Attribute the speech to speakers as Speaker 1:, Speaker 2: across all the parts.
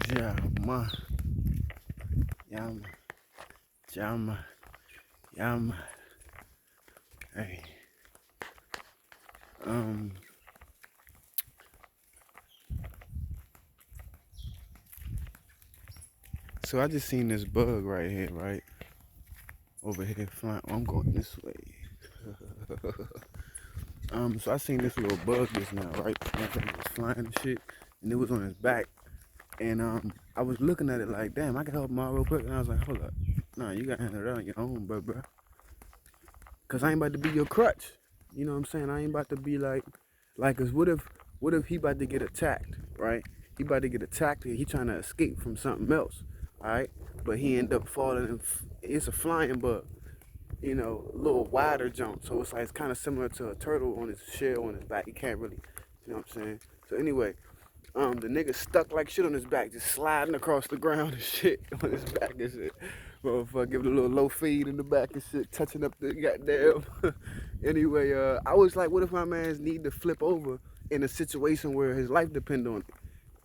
Speaker 1: Jama, Yama, Jama, Yama. Hey, um, so I just seen this bug right here, right over here flying. Oh, I'm going this way. So I seen this little bug just now, right? And I think it was flying and shit, and it was on his back. And I was looking at it like, damn, I can help him out real quick. And I was like, hold up, nah, you got to handle that on your own, bro. Cause I ain't about to be your crutch. You know what I'm saying? I ain't about to be cause what if he about to get attacked, right? He about to get attacked and he trying to escape from something else, all right? But he end up falling and it's a flying bug, a little wider jump. So it's like, it's kind of similar to a turtle on his shell on his back. He can't really, you know what I'm saying? So anyway, the nigga stuck like shit on his back, just sliding across the ground and shit on his back and shit. Motherfucker, give it a little low feed in the back and shit, touching up the goddamn. Anyway, I was like, what if my man's need to flip over in a situation where his life depend on it?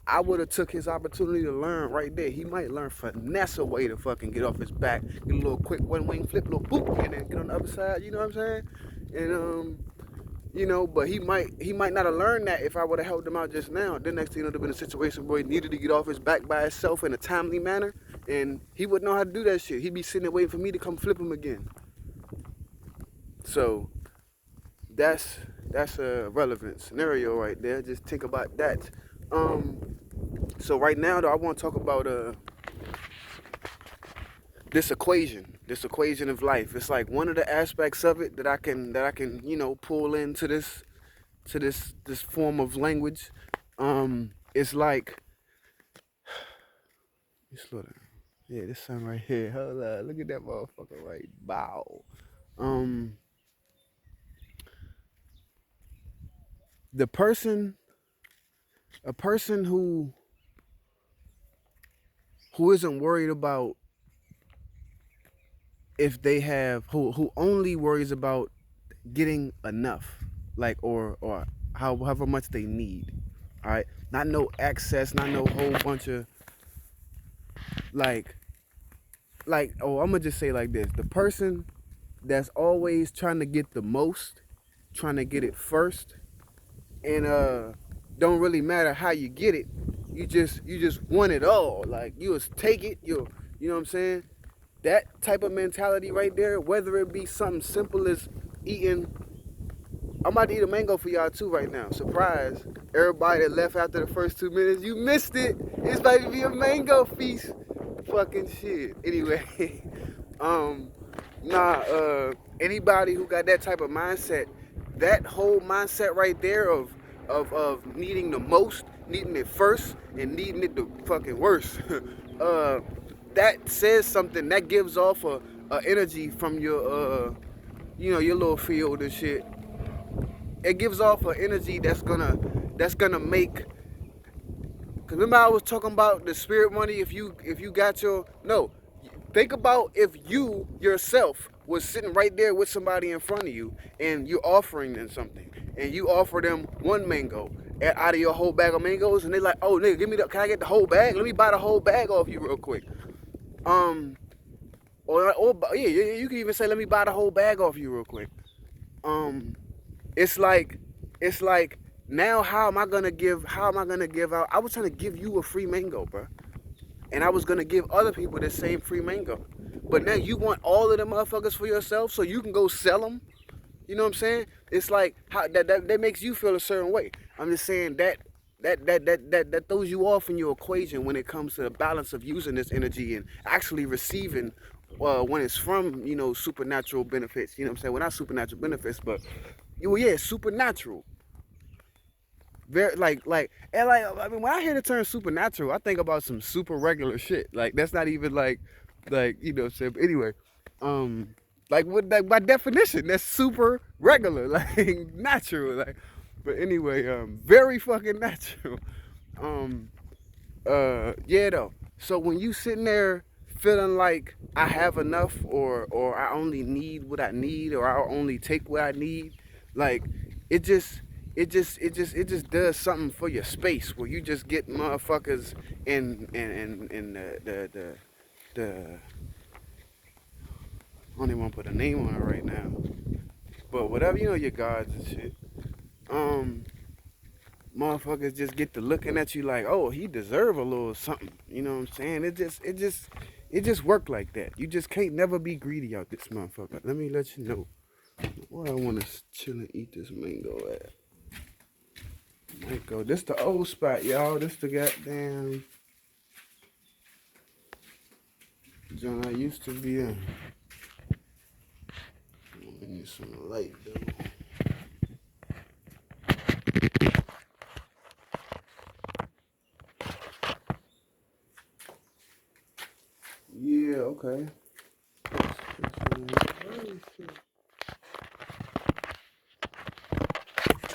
Speaker 1: I would have took his opportunity to learn right there. He might learn finesse a way to fucking get off his back, get a little quick one wing flip, little boop, and then get on the other side. You know what I'm saying? And but he might not have learned that if I would have helped him out just now. Then next thing you know, there'd been a situation where he needed to get off his back by himself in a timely manner, and he wouldn't know how to do that shit. He'd be sitting there waiting for me to come flip him again. So that's a relevant scenario right there. Just think about that. So right now though, I want to talk about this equation of life. It's like one of the aspects of it that I can pull into this form of language. It's like, slow down. Yeah, this sun right here. Hold on, look at that motherfucker right. Bow. The person, a person who isn't worried about if they have, who only worries about getting enough, like or however much they need. All right, not no excess, not no whole bunch of like oh, I'm gonna just say like this: the person that's always trying to get the most, trying to get it first, and don't really matter how you get it. You just want it all. Like you just take it. You know what I'm saying? That type of mentality right there, whether it be something simple as eating. I'm about to eat a mango for y'all too right now. Surprise. Everybody that left after the first 2 minutes, you missed it. It's about to be a mango feast. Fucking shit. Anyway, anybody who got that type of mindset, that whole mindset right there of needing the most, needing it first, and needing it the fucking worst. That says something. That gives off a energy from your your little field and shit. It gives off an energy that's gonna make. Cause remember I was talking about the spirit money. If you got your think about if you yourself was sitting right there with somebody in front of you and you're offering them something and you offer them one mango out of your whole bag of mangoes and they like, oh nigga, can I get the whole bag? Let me buy the whole bag off you real quick. Or yeah, you can even say, let me buy the whole bag off you real quick. It's like now how am I gonna give out? I was trying to give you a free mango, bro, and I was gonna give other people the same free mango, but now you want all of them motherfuckers for yourself so you can go sell them. You know what I'm saying? It's like how that makes you feel a certain way. I'm just saying that throws you off in your equation when it comes to the balance of using this energy and actually receiving when it's from supernatural benefits. You know what I'm saying? Well, not supernatural benefits, but supernatural. Very I mean, when I hear the term supernatural, I think about some super regular shit. Like that's not even like you know what I'm saying. But anyway, by definition, that's super regular, like natural, like. But anyway, very fucking natural. Yeah though. So when you sitting there feeling like I have enough, or I only need what I need, or I only take what I need, like it it just does something for your space where you just get motherfuckers in the I don't even want to put a name on it right now, but whatever, your gods and shit. Um, Motherfuckers just get to looking at you like, oh, he deserve a little something. You know what I'm saying? It just work like that. You just can't never be greedy out this motherfucker. Let me let you know where I want to chill and eat this mango at. Mango, this the old spot, y'all. This the goddamn joint I used to be in. I need some light though. Yeah, okay.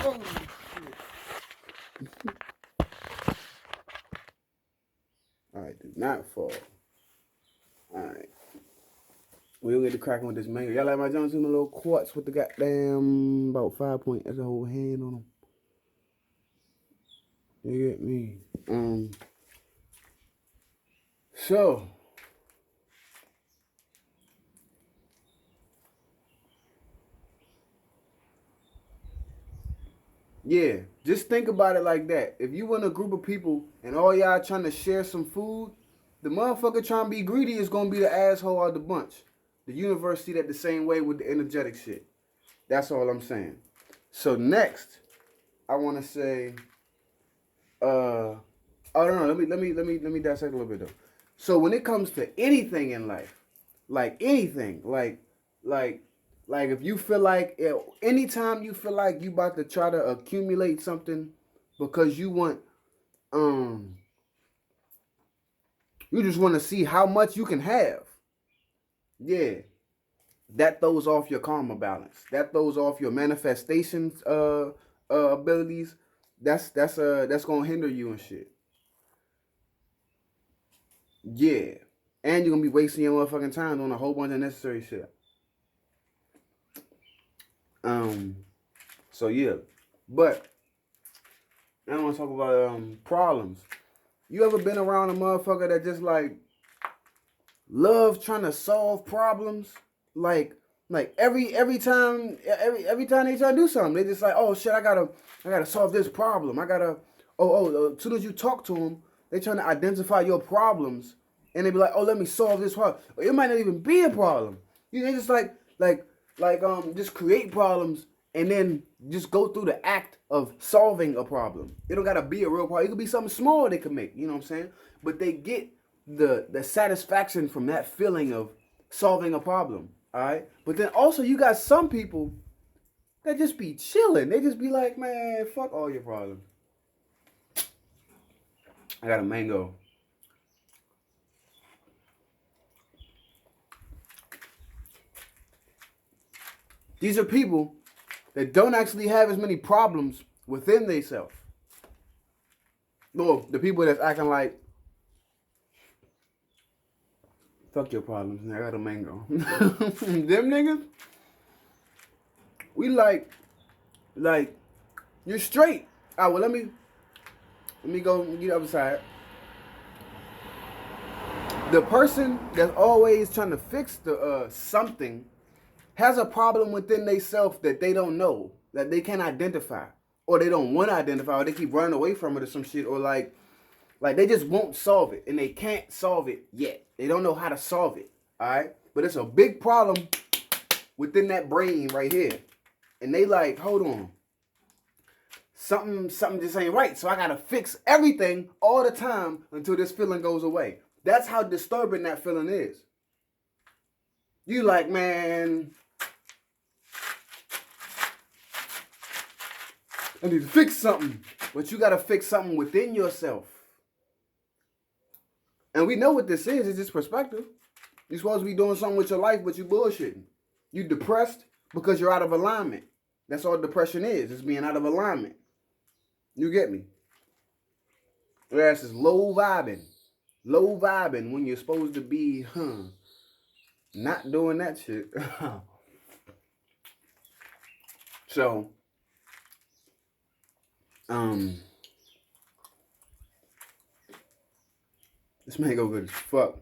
Speaker 1: Oh, alright, do not fall. Alright. We'll get to cracking with this mango. Y'all like my Johnson, a little quartz with the goddamn about 5 point. That's a whole hand on them. You get me? So yeah, just think about it like that. If you in a group of people and all y'all trying to share some food, the motherfucker trying to be greedy is gonna be the asshole out the bunch. The universe see that the same way with the energetic shit. That's all I'm saying. So next, I want to say, oh no, let me dissect a little bit though. So when it comes to anything in life, like anything, like if you feel like anytime you feel like you about to try to accumulate something because you just want to see how much you can have. Yeah, that throws off your karma balance. That throws off your manifestations abilities. That's gonna hinder you and shit. Yeah. And you're gonna be wasting your motherfucking time doing a whole bunch of unnecessary shit. Um so yeah. But I don't want to talk about problems. You ever been around a motherfucker that just like love trying to solve problems? Like every time they try to do something, they just like, oh shit, I gotta solve this problem. I gotta as soon as you talk to them, they trying to identify your problems, and they be like, oh, let me solve this problem. It might not even be a problem. They just just create problems and then just go through the act of solving a problem. It don't gotta be a real problem. It could be something small they could make. You know what I'm saying? But they get the satisfaction from that feeling of solving a problem. All right. But then also you got some people that just be chilling. They just be like, man, fuck all your problems. I got a mango. These are people that don't actually have as many problems within themselves. No, the people that's acting like, fuck your problems, man. I got a mango. Them niggas, we like, you're straight. All right, well, let me go get the other side. The person that's always trying to fix the something has a problem within themselves that they don't know, that they can't identify, or they don't want to identify, or they keep running away from it or some shit, or like they just won't solve it, and they can't solve it yet. They don't know how to solve it, all right? But it's a big problem within that brain right here, and they like, hold on, something just ain't right, so I gotta fix everything all the time until this feeling goes away. That's how disturbing that feeling is. You like, man, I need to fix something. But you got to fix something within yourself. And we know what this is. It's just perspective. You're supposed to be doing something with your life, but you bullshitting. You depressed because you're out of alignment. That's all depression is. It's being out of alignment. You get me? Your ass is low vibing. Low vibing when you're supposed to be, not doing that shit. So, Um, this mango good as fuck.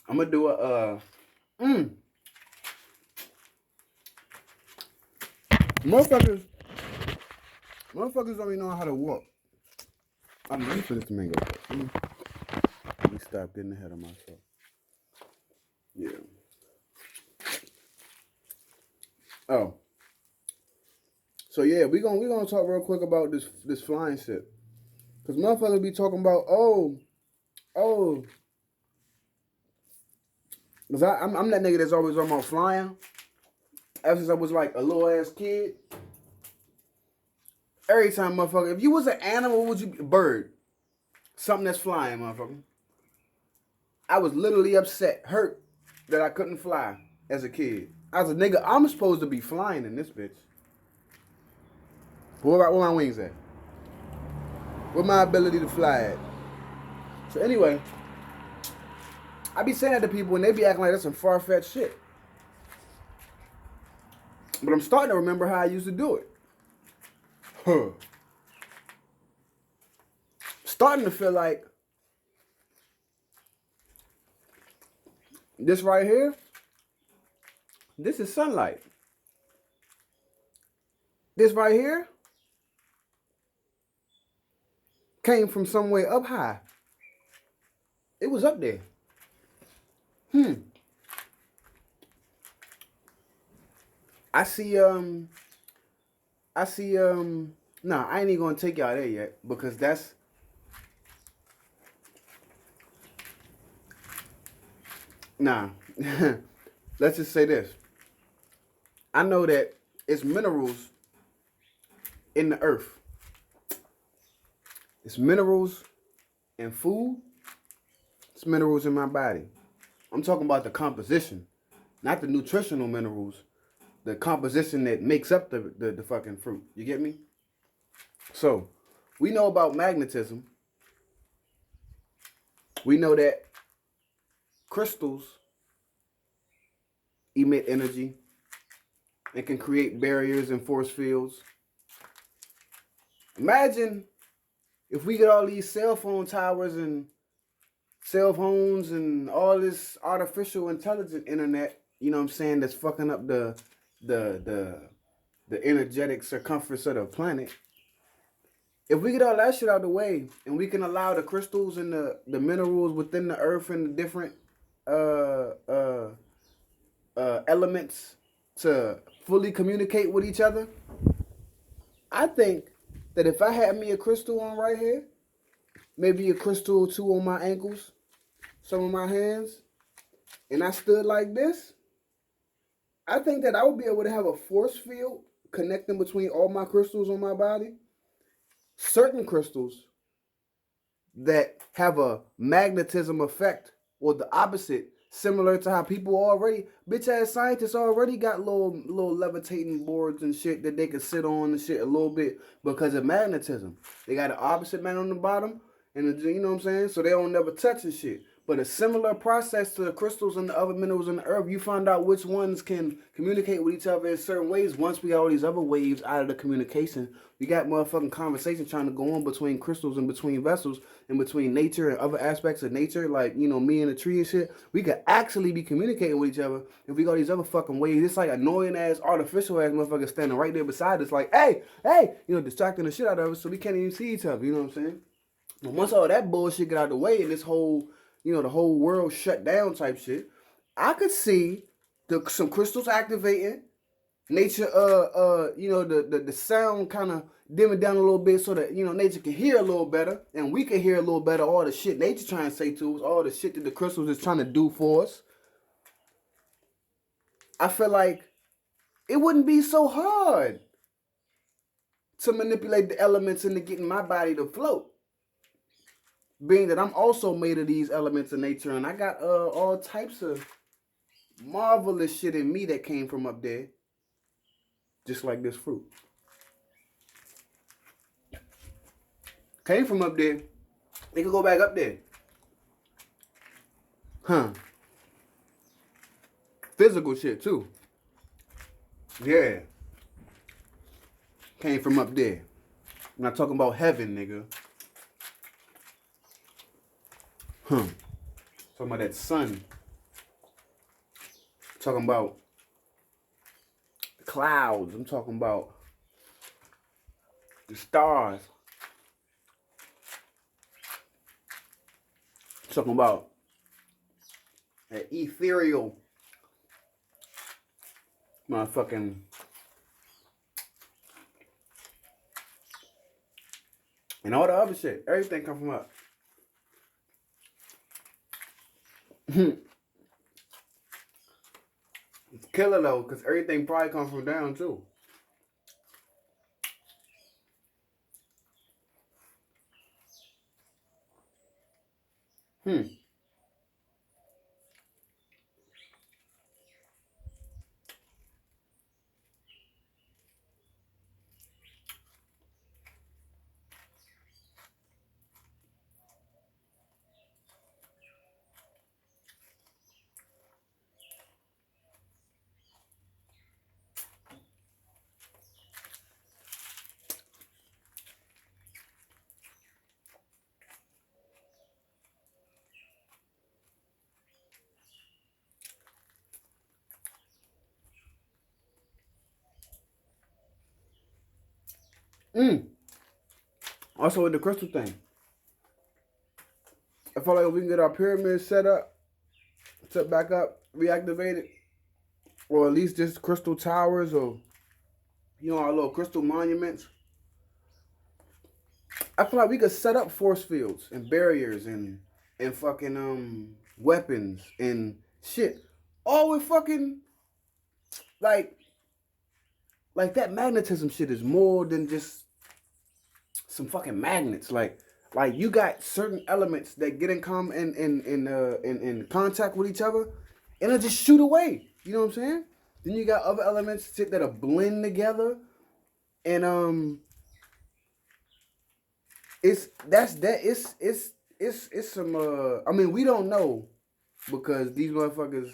Speaker 1: I'm gonna do a motherfuckers don't even know how to walk. I'm ready for this mango. Let me stop getting ahead of myself. Yeah. Oh. So yeah, we gonna talk real quick about this flying shit. Cause motherfuckers be talking about oh. Cause I'm that nigga that's always on my flying. Ever since I was like a little ass kid. Every time, motherfucker, if you was an animal, what would you be? A bird. Something that's flying, motherfucker. I was literally upset, hurt that I couldn't fly as a kid. I was a nigga, I'm supposed to be flying in this bitch. Where my wings at? Where my ability to fly at? So anyway, I be saying that to people and they be acting like that's some far-fetched shit. But I'm starting to remember how I used to do it. Starting to feel like this right here, this is sunlight. This right here came from somewhere up high. It was up there. I see, nah, I ain't even gonna take y'all there yet because that's, nah. Let's just say this. I know that it's minerals in the earth. It's minerals in food. It's minerals in my body. I'm talking about the composition, not the nutritional minerals. The composition that makes up the fucking fruit. You get me? So, we know about magnetism. We know that crystals emit energy and can create barriers and force fields. Imagine if we get all these cell phone towers and cell phones and all this artificial intelligent internet, you know what I'm saying, that's fucking up the energetic circumference of the planet. If we get all that shit out of the way and we can allow the crystals and the minerals within the earth and the different elements to fully communicate with each other, I think that if I had me a crystal on right here, maybe a crystal or two on my ankles, some of my hands, and I stood like this, I think that I would be able to have a force field connecting between all my crystals on my body. Certain crystals that have a magnetism effect or the opposite, similar to how people already, bitch ass scientists already got little levitating boards and shit that they can sit on and shit a little bit because of magnetism. They got an opposite man on the bottom and you know what I'm saying? So they don't never touch the shit. But a similar process to the crystals and the other minerals in the earth, you find out which ones can communicate with each other in certain ways. Once we got all these other waves out of the communication, we got motherfucking conversation trying to go on between crystals and between vessels and between nature and other aspects of nature, like, you know, me and the tree and shit. We could actually be communicating with each other if we got these other fucking waves. It's like annoying ass, artificial ass motherfuckers standing right there beside us, like, hey, you know, distracting the shit out of us so we can't even see each other, you know what I'm saying? But once all that bullshit get out of the way and this whole, you know, the whole world shut down type shit, I could see some crystals activating, nature, you know, the sound kind of dimming down a little bit so that, you know, nature can hear a little better and we can hear a little better all the shit nature trying to say to us, all the shit that the crystals is trying to do for us. I feel like it wouldn't be so hard to manipulate the elements into getting my body to float. Being that I'm also made of these elements of nature and I got all types of marvelous shit in me that came from up there. Just like this fruit. Came from up there. They could go back up there. Huh. Physical shit too. Yeah. Came from up there. I'm not talking about heaven, nigga. Talking about that sun. Talking about the clouds. I'm talking about the stars. Talking about that ethereal motherfucking and all the other shit. Everything come from up. It's killer though, because everything probably comes from down too. Also with the crystal thing. I feel like if we can get our pyramid set back up, reactivated, or at least just crystal towers or, you know, our little crystal monuments. I feel like we could set up force fields and barriers and fucking weapons and shit. All with fucking like that magnetism shit is more than just some fucking magnets. Like you got certain elements that get in contact with each other and it'll just shoot away. You know what I'm saying? Then you got other elements that'll blend together and it's some I mean, we don't know because these motherfuckers,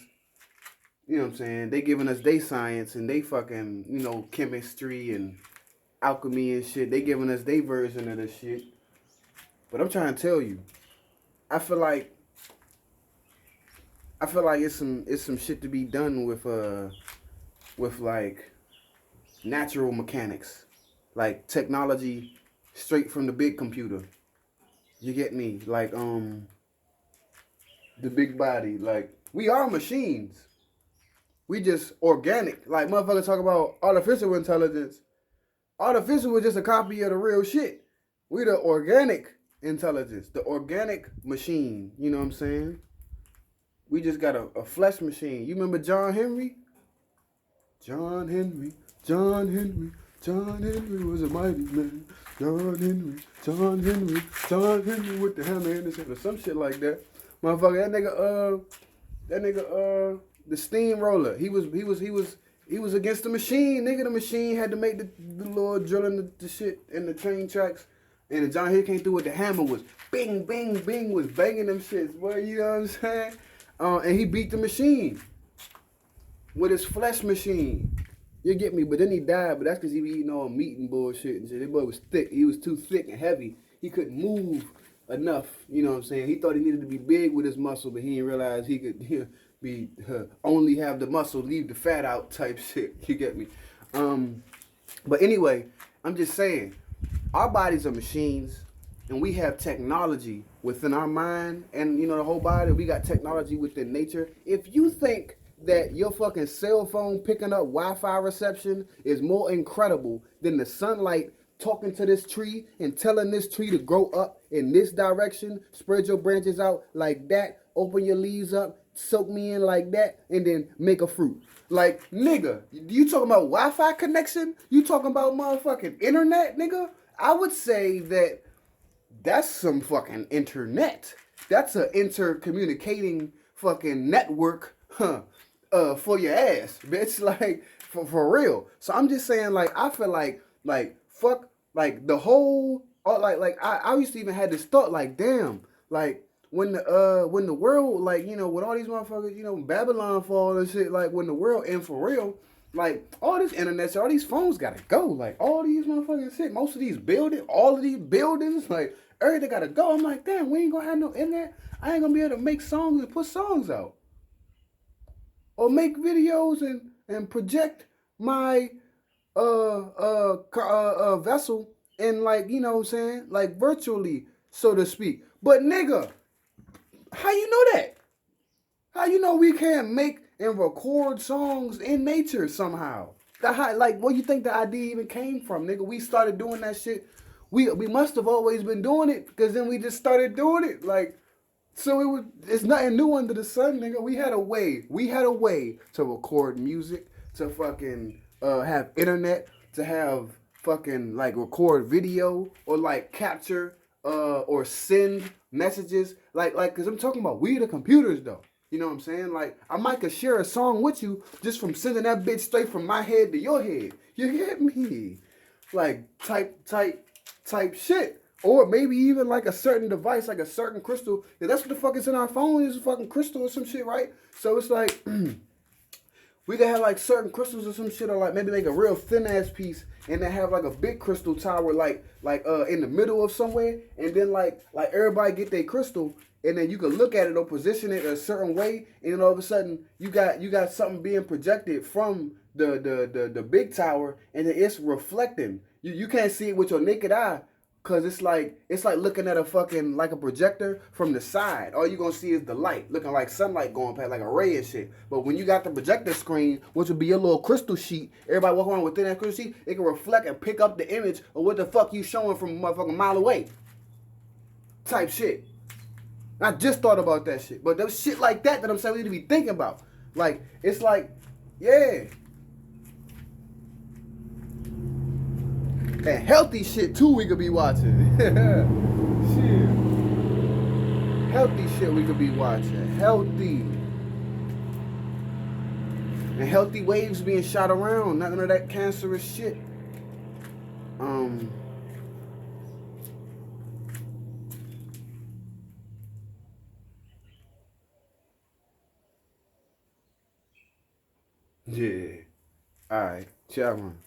Speaker 1: you know what I'm saying, they giving us they science and they fucking, you know, chemistry and alchemy and shit. They giving us their version of this shit. But I'm trying to tell you, I feel like it's some shit to be done with like natural mechanics, like technology straight from the big computer. You get me? Like the big body. Like we are machines. We just organic. Like motherfuckers talk about artificial intelligence. Artificial is just a copy of the real shit. We the organic intelligence, the organic machine. You know what I'm saying? We just got a flesh machine. You remember John Henry? John Henry was a mighty man. John Henry with the hammer in his hand or some shit like that. Motherfucker, that nigga, the steamroller. He was against the machine, nigga. The machine had to make the little drilling the shit in the train tracks. And John Henry came through with the hammer was bing, bing, bing, was banging them shits, boy, you know what I'm saying? And he beat the machine with his flesh machine. You get me? But then he died, but that's because he be eating all meat and bullshit and shit. That boy was thick. He was too thick and heavy. He couldn't move enough, you know what I'm saying? He thought he needed to be big with his muscle, but he didn't realize he could be only have the muscle, leave the fat out type shit. You get me? But anyway, I'm just saying, our bodies are machines, and we have technology within our mind, and you know the whole body. We got technology within nature. If you think that your fucking cell phone picking up Wi-Fi reception is more incredible than the sunlight talking to this tree and telling this tree to grow up in this direction, spread your branches out like that, open your leaves up, soak me in like that, and then make a fruit. Like, nigga, you talking about Wi-Fi connection? You talking about motherfucking internet, nigga? I would say that's some fucking internet. That's a intercommunicating fucking network, for your ass, bitch. Like, for real. So I'm just saying, like, I feel like fuck, like, the whole, I used to even have this thought, like, damn, like, when the world, like, you know, with all these motherfuckers, you know, Babylon fall and shit, like when the world end for real, like all this internet, all these phones gotta go. Like all these motherfucking shit, most of these buildings, all of these buildings, like everything gotta go. I'm like, damn, we ain't gonna have no internet. I ain't gonna be able to make songs and put songs out. Or make videos and project my vessel and, like, you know what I'm saying, like virtually, so to speak. But nigga, how you know that? How you know we can't make and record songs in nature somehow? Like, where you think the idea even came from, nigga? We started doing that shit. We must have always been doing it, because then we just started doing it. Like, so it's nothing new under the sun, nigga. We had a way. We had a way to record music, to fucking have internet, to have fucking like record video or like capture or send messages. Like, cause I'm talking about we the computers though. You know what I'm saying? Like, I might could share a song with you just from sending that bitch straight from my head to your head. You get me? Like type shit. Or maybe even like a certain device, like a certain crystal. Yeah, that's what the fuck is in our phone, is a fucking crystal or some shit, right? So it's like we could have like certain crystals or some shit, or like maybe make a real thin ass piece and then have like a big crystal tower like in the middle of somewhere, and then like everybody get their crystal, and then you can look at it or position it a certain way, and then all of a sudden you got something being projected from the big tower, and then it's reflecting. You can't see it with your naked eye, cause it's like looking at a fucking like a projector from the side. All you gonna see is the light, looking like sunlight going past, like a ray and shit. But when you got the projector screen, which would be your little crystal sheet, everybody walking around within that crystal sheet, it can reflect and pick up the image of what the fuck you showing from a motherfucking mile away. Type shit. I just thought about that shit. But there's shit like that I'm saying we need to be thinking about. Like, it's like, yeah. And healthy shit too we could be watching. Shit. Healthy shit we could be watching. Healthy. And healthy waves being shot around. Not none of that cancerous shit. Yeah. Alright. Ciao, man.